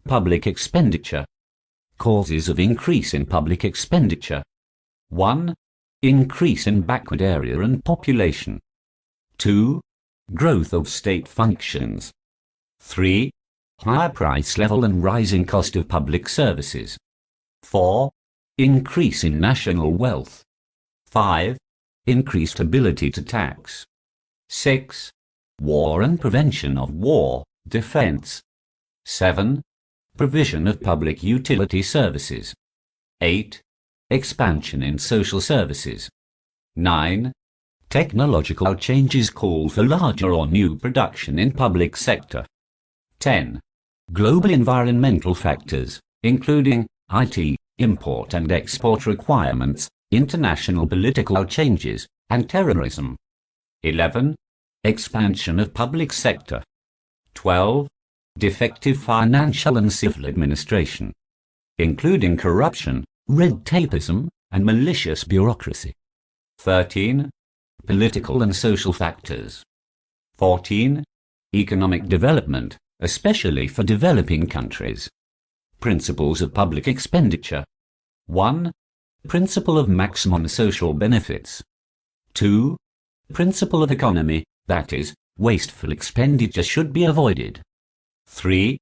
Public expenditure. Causes of increase in public expenditure. 1. Increase in backward area and population. 2. Growth of state functions. 3. Higher price level and rising cost of public services. 4. Increase in national wealth. 5. Increased ability to tax. 6. War and prevention of war, defense. 7. Provision of public utility services. 8. Expansion in social services. 9. Technological changes call for larger or new production in public sector. 10. Global environmental factors, including IT, import and export requirements, international political changes, and terrorism. 11. Expansion of public sector. 12. Defective financial and civil administration, including corruption, red tapeism, and malicious bureaucracy. 13. Political and social factors. 14. Economic development, especially for developing countries. Principles of public expenditure. 1. Principle of maximum social benefits. 2. Principle of economy, that is, wasteful expenditure should be avoided. 3.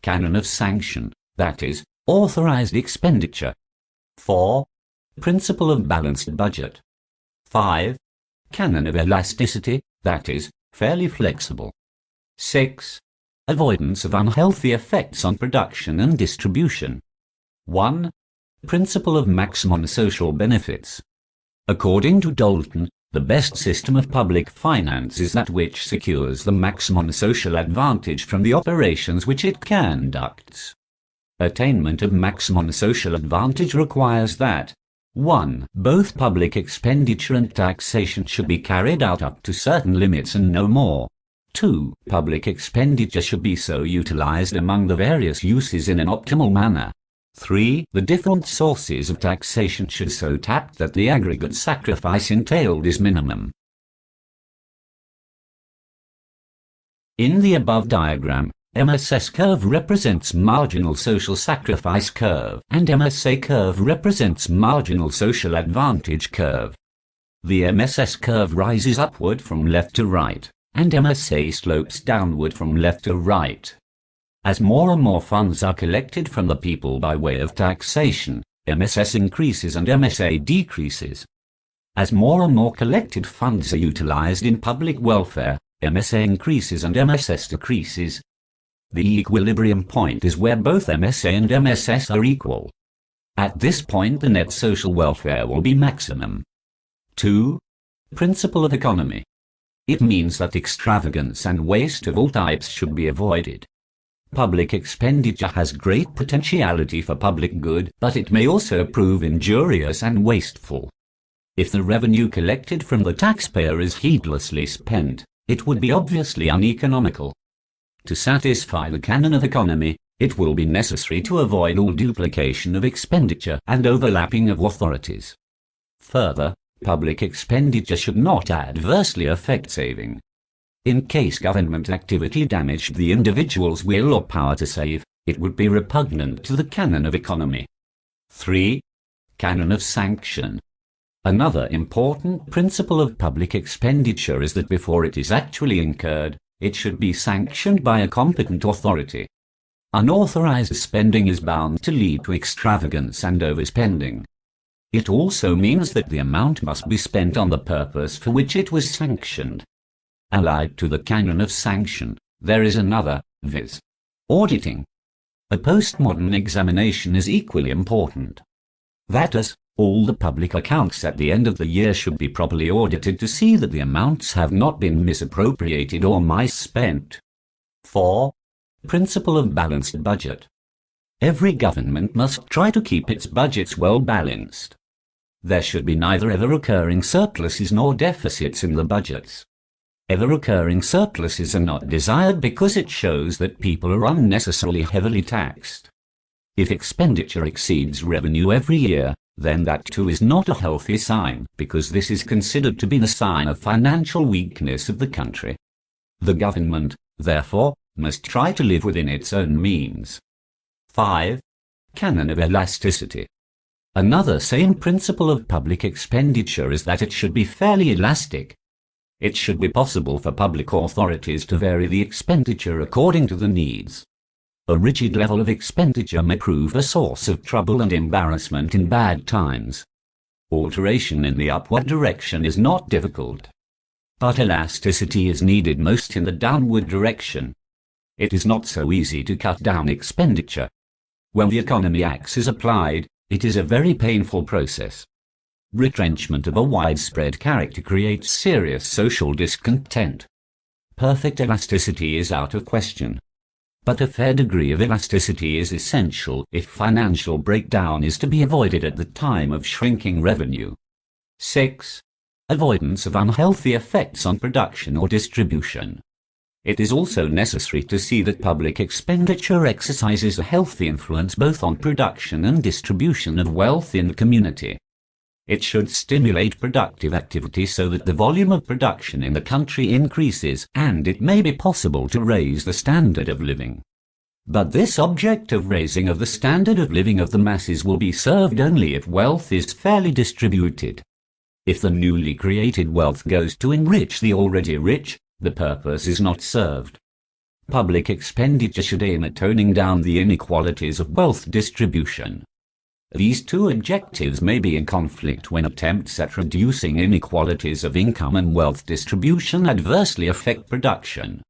Canon of sanction, that is, authorized expenditure. 4. Principle of balanced budget. 5. Canon of elasticity, that is, fairly flexible. 6. Avoidance of unhealthy effects on production and distribution. 1. Principle of maximum social benefits. According to Dalton, the best system of public finance is that which secures the maximum social advantage from the operations which it conducts. Attainment of maximum social advantage requires that 1. Both public expenditure and taxation should be carried out up to certain limits and no more. 2. Public expenditure should be so utilized among the various uses in an optimal manner. 3. The different sources of taxation should so tapped that the aggregate sacrifice entailed is minimum. In the above diagram, MSS curve represents marginal social sacrifice curve, and MSA curve represents marginal social advantage curve. The MSS curve rises upward from left to right, and MSA slopes downward from left to right. As more and more funds are collected from the people by way of taxation, MSS increases and MSA decreases. As more and more collected funds are utilized in public welfare, MSA increases and MSS decreases. The equilibrium point is where both MSA and MSS are equal. At this point the net social welfare will be maximum. 2. Principle of economy. It means that extravagance and waste of all types should be avoided. Public expenditure has great potentiality for public good, but it may also prove injurious and wasteful. If the revenue collected from the taxpayer is heedlessly spent, it would be obviously uneconomical. To satisfy the canon of economy, it will be necessary to avoid all duplication of expenditure and overlapping of authorities. Further, public expenditure should not adversely affect saving. In case government activity damaged the individual's will or power to save, it would be repugnant to the canon of economy. 3. Canon of sanction. Another important principle of public expenditure is that before it is actually incurred, it should be sanctioned by a competent authority. Unauthorized spending is bound to lead to extravagance and overspending. It also means that the amount must be spent on the purpose for which it was sanctioned. Allied to the canon of sanction, there is another, viz. Auditing. A postmodern examination is equally important. That is, all the public accounts at the end of the year should be properly audited to see that the amounts have not been misappropriated or misspent. 4. Principle of balanced budget. Every government must try to keep its budgets well balanced. There should be neither ever-occurring surpluses nor deficits in the budgets. Ever-occurring surpluses are not desired because it shows that people are unnecessarily heavily taxed. If expenditure exceeds revenue every year, then that too is not a healthy sign, because this is considered to be the sign of financial weakness of the country. The government, therefore, must try to live within its own means. 5. Canon of elasticity. Another same principle of public expenditure is that it should be fairly elastic. It should be possible for public authorities to vary the expenditure according to the needs. A rigid level of expenditure may prove a source of trouble and embarrassment in bad times. Alteration in the upward direction is not difficult. But elasticity is needed most in the downward direction. It is not so easy to cut down expenditure. When the economy axe is applied, it is a very painful process. Retrenchment of a widespread character creates serious social discontent. Perfect elasticity is out of question. But a fair degree of elasticity is essential if financial breakdown is to be avoided at the time of shrinking revenue. 6. Avoidance of unhealthy effects on production or distribution. It is also necessary to see that public expenditure exercises a healthy influence both on production and distribution of wealth in the community. It should stimulate productive activity so that the volume of production in the country increases and it may be possible to raise the standard of living. But this object of raising of the standard of living of the masses will be served only if wealth is fairly distributed. If the newly created wealth goes to enrich the already rich, the purpose is not served. Public expenditure should aim at toning down the inequalities of wealth distribution. These two objectives may be in conflict when attempts at reducing inequalities of income and wealth distribution adversely affect production.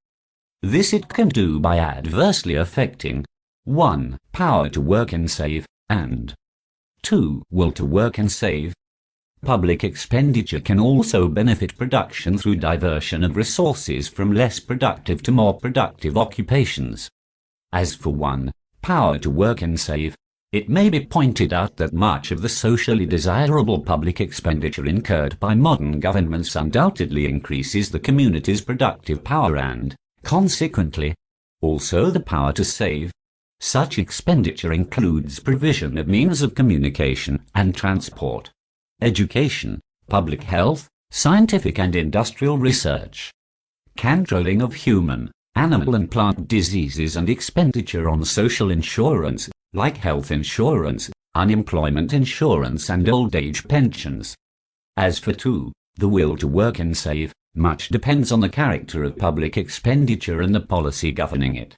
This it can do by adversely affecting 1. Power to work and save, and 2. Will to work and save. Public expenditure can also benefit production through diversion of resources from less productive to more productive occupations. As for 1. Power to work and save, it may be pointed out that much of the socially desirable public expenditure incurred by modern governments undoubtedly increases the community's productive power and, consequently, also the power to save. Such expenditure includes provision of means of communication and transport, education, public health, scientific and industrial research, controlling of human, animal and plant diseases, and expenditure on social insurance, like health insurance, unemployment insurance and old age pensions. As for 2, the will to work and save, much depends on the character of public expenditure and the policy governing it.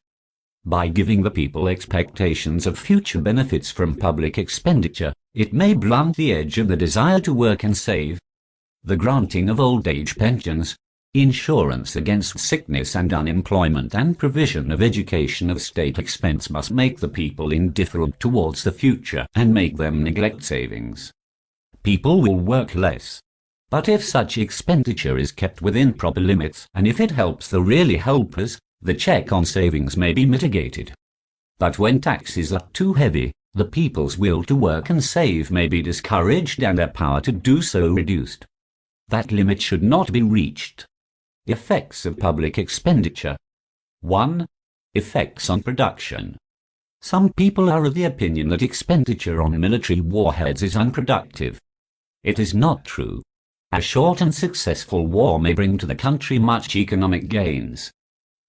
By giving the people expectations of future benefits from public expenditure, it may blunt the edge of the desire to work and save. The granting of old age pensions, insurance against sickness and unemployment, and provision of education of state expense must make the people indifferent towards the future and make them neglect savings. People will work less. But if such expenditure is kept within proper limits, and if it helps the really helpless, the check on savings may be mitigated. But when taxes are too heavy, the people's will to work and save may be discouraged and their power to do so reduced. That limit should not be reached. Effects of public expenditure. 1. Effects on production. Some people are of the opinion that expenditure on military warheads is unproductive. It is not true. A short and successful war may bring to the country much economic gains.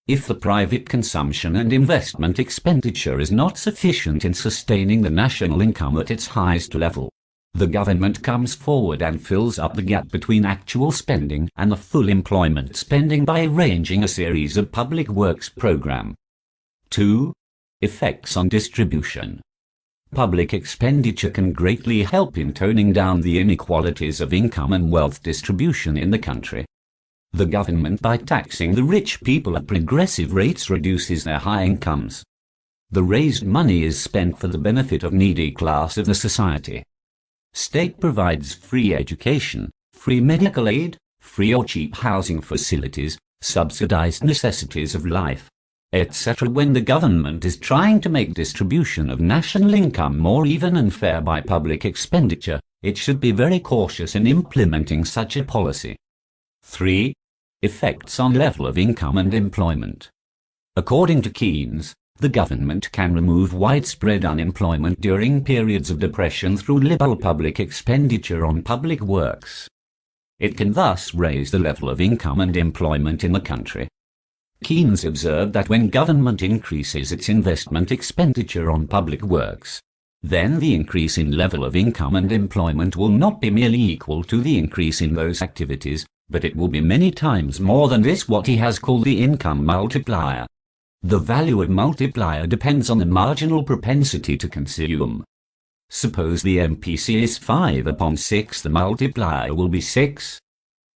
If the private consumption and investment expenditure is not sufficient in sustaining the national income at its highest level, the government comes forward and fills up the gap between actual spending and the full employment spending by arranging a series of public works program. 2. Effects on distribution. Public expenditure can greatly help in toning down the inequalities of income and wealth distribution in the country. The government, by taxing the rich people at progressive rates, reduces their high incomes. The raised money is spent for the benefit of needy class of the society. State provides free education, free medical aid, free or cheap housing facilities, subsidized necessities of life, etc. When the government is trying to make distribution of national income more even and fair by public expenditure, it should be very cautious in implementing such a policy. 3. Effects on level of income and employment. According to Keynes, the government can remove widespread unemployment during periods of depression through liberal public expenditure on public works. It can thus raise the level of income and employment in the country. Keynes observed that when government increases its investment expenditure on public works, then the increase in level of income and employment will not be merely equal to the increase in those activities, but it will be many times more than this, what he has called the income multiplier. The value of multiplier depends on the marginal propensity to consume. Suppose the MPC is 5 upon 6, the multiplier will be 6.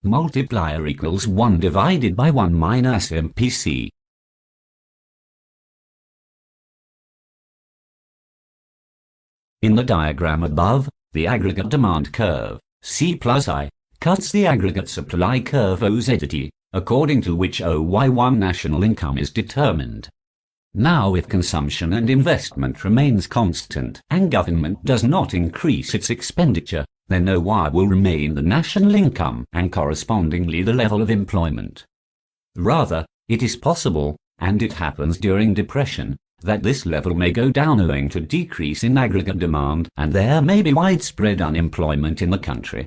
Multiplier equals 1 divided by 1 minus MPC. In the diagram above, the aggregate demand curve, C plus I, cuts the aggregate supply curve OZT, according to which OY1 national income is determined. Now if consumption and investment remains constant and government does not increase its expenditure, then OY will remain the national income and correspondingly the level of employment. Rather, it is possible, and it happens during depression, that this level may go down owing to decrease in aggregate demand and there may be widespread unemployment in the country.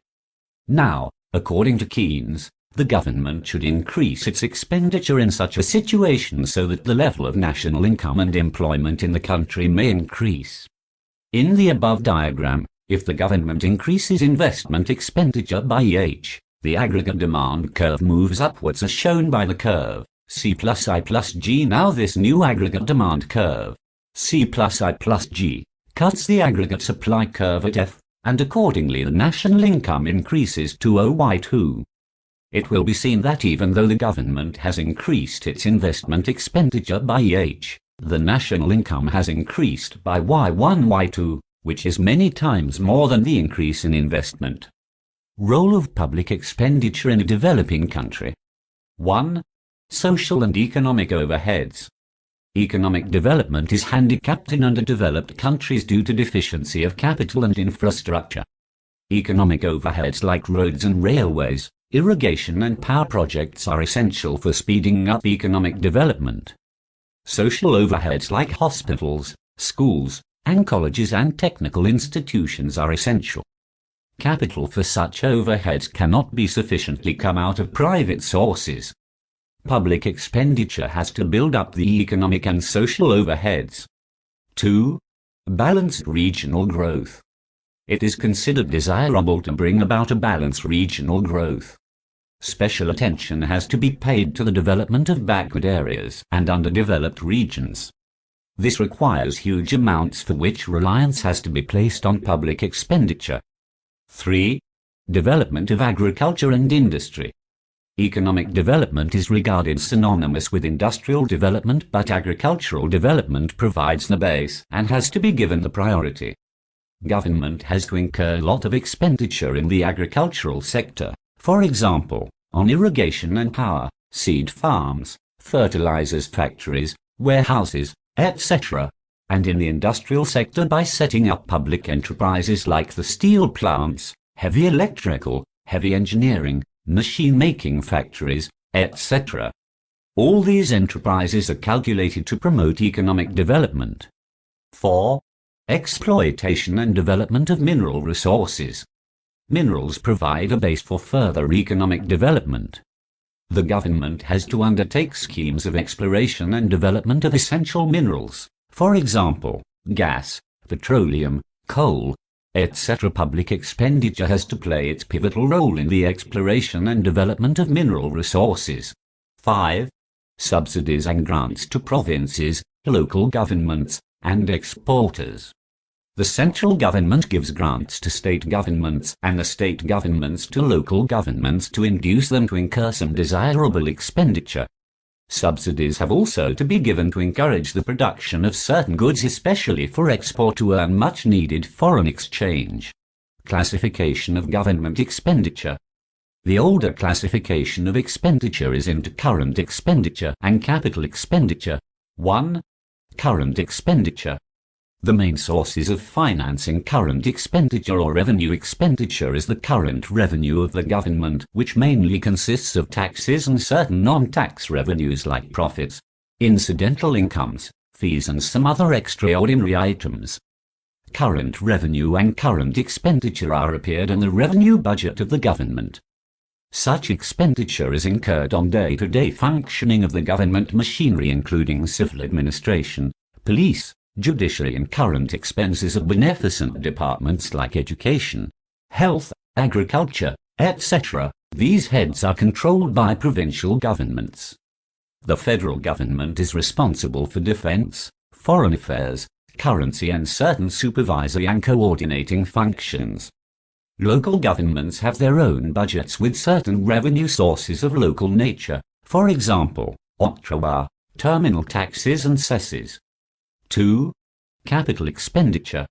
Now, according to Keynes, the government should increase its expenditure in such a situation so that the level of national income and employment in the country may increase. In the above diagram, if the government increases investment expenditure by H, the aggregate demand curve moves upwards as shown by the curve C plus I plus G. Now this new aggregate demand curve, C plus I plus G, cuts the aggregate supply curve at F, and accordingly the national income increases to OY2. It will be seen that even though the government has increased its investment expenditure by H, the national income has increased by Y1 Y2, which is many times more than the increase in investment. Role of public expenditure in a developing country. 1. Social and economic overheads. Economic development is handicapped in underdeveloped countries due to deficiency of capital and infrastructure. Economic overheads like roads and railways, irrigation and power projects are essential for speeding up economic development. Social overheads like hospitals, schools, and colleges and technical institutions are essential. Capital for such overheads cannot be sufficiently come out of private sources. Public expenditure has to build up the economic and social overheads. 2. Balanced regional growth. It is considered desirable to bring about a balanced regional growth. Special attention has to be paid to the development of backward areas and underdeveloped regions. This requires huge amounts for which reliance has to be placed on public expenditure. 3. Development of agriculture and industry. Economic development is regarded synonymous with industrial development, but agricultural development provides the base and has to be given the priority. Government has to incur a lot of expenditure in the agricultural sector, for example, on irrigation and power, seed farms, fertilizers factories, warehouses, etc., and in the industrial sector by setting up public enterprises like the steel plants, heavy electrical, heavy engineering, machine-making factories, etc. All these enterprises are calculated to promote economic development. 4. Exploitation and development of mineral resources. Minerals provide a base for further economic development. The government has to undertake schemes of exploration and development of essential minerals, for example, gas, petroleum, coal, etc. Public expenditure has to play its pivotal role in the exploration and development of mineral resources. 5. Subsidies and grants to provinces, local governments, and exporters. The central government gives grants to state governments and the state governments to local governments to induce them to incur some desirable expenditure. Subsidies have also to be given to encourage the production of certain goods, especially for export, to earn much needed foreign exchange. Classification of government expenditure. The older classification of expenditure is into current expenditure and capital expenditure. 1. Current expenditure. The main sources of financing current expenditure or revenue expenditure is the current revenue of the government, which mainly consists of taxes and certain non-tax revenues like profits, incidental incomes, fees and some other extraordinary items. Current revenue and current expenditure are appeared in the revenue budget of the government. Such expenditure is incurred on day-to-day functioning of the government machinery, including civil administration, police, judiciary, and current expenses of beneficent departments like education, health, agriculture, etc. These heads are controlled by provincial governments. The federal government is responsible for defense, foreign affairs, currency, and certain supervisory and coordinating functions. Local governments have their own budgets with certain revenue sources of local nature, for example, octroi, terminal taxes and cesses. 2. Capital expenditure.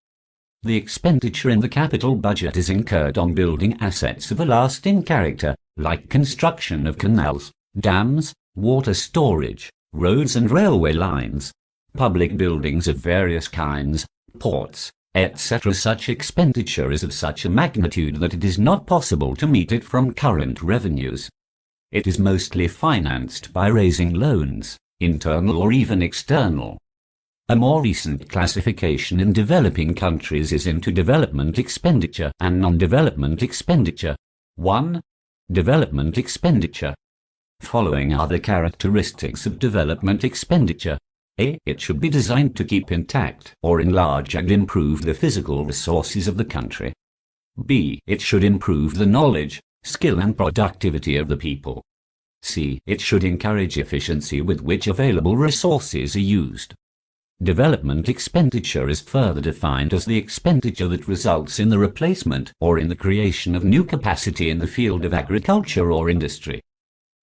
The expenditure in the capital budget is incurred on building assets of a lasting character, like construction of canals, dams, water storage, roads and railway lines, public buildings of various kinds, ports, etc. Such expenditure is of such a magnitude that it is not possible to meet it from current revenues. It is mostly financed by raising loans, internal or even external. A more recent classification in developing countries is into development expenditure and non-development expenditure. 1. Development expenditure. Following are the characteristics of development expenditure. A. It should be designed to keep intact or enlarge and improve the physical resources of the country. B. It should improve the knowledge, skill and productivity of the people. C. It should encourage efficiency with which available resources are used. Development expenditure is further defined as the expenditure that results in the replacement or in the creation of new capacity in the field of agriculture or industry.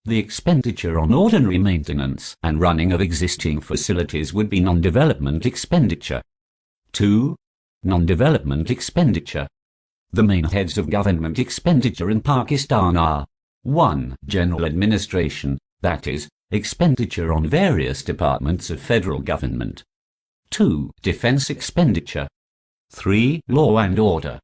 The expenditure on ordinary maintenance and running of existing facilities would be non-development expenditure. 2. Non-development expenditure. The main heads of government expenditure in Pakistan are 1. General administration, that is, expenditure on various departments of federal government. 2. Defense expenditure. 3. Law and order.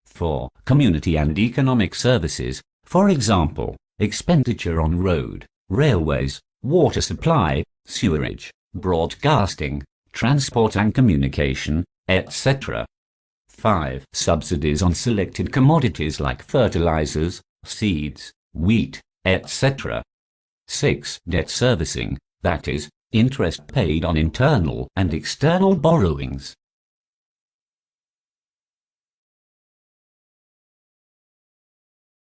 4. Community and economic services, for example, expenditure on road, railways, water supply, sewerage, broadcasting, transport and communication, etc. 5. Subsidies on selected commodities like fertilizers, seeds, wheat, etc. 6. Debt servicing, that is, interest paid on internal and external borrowings.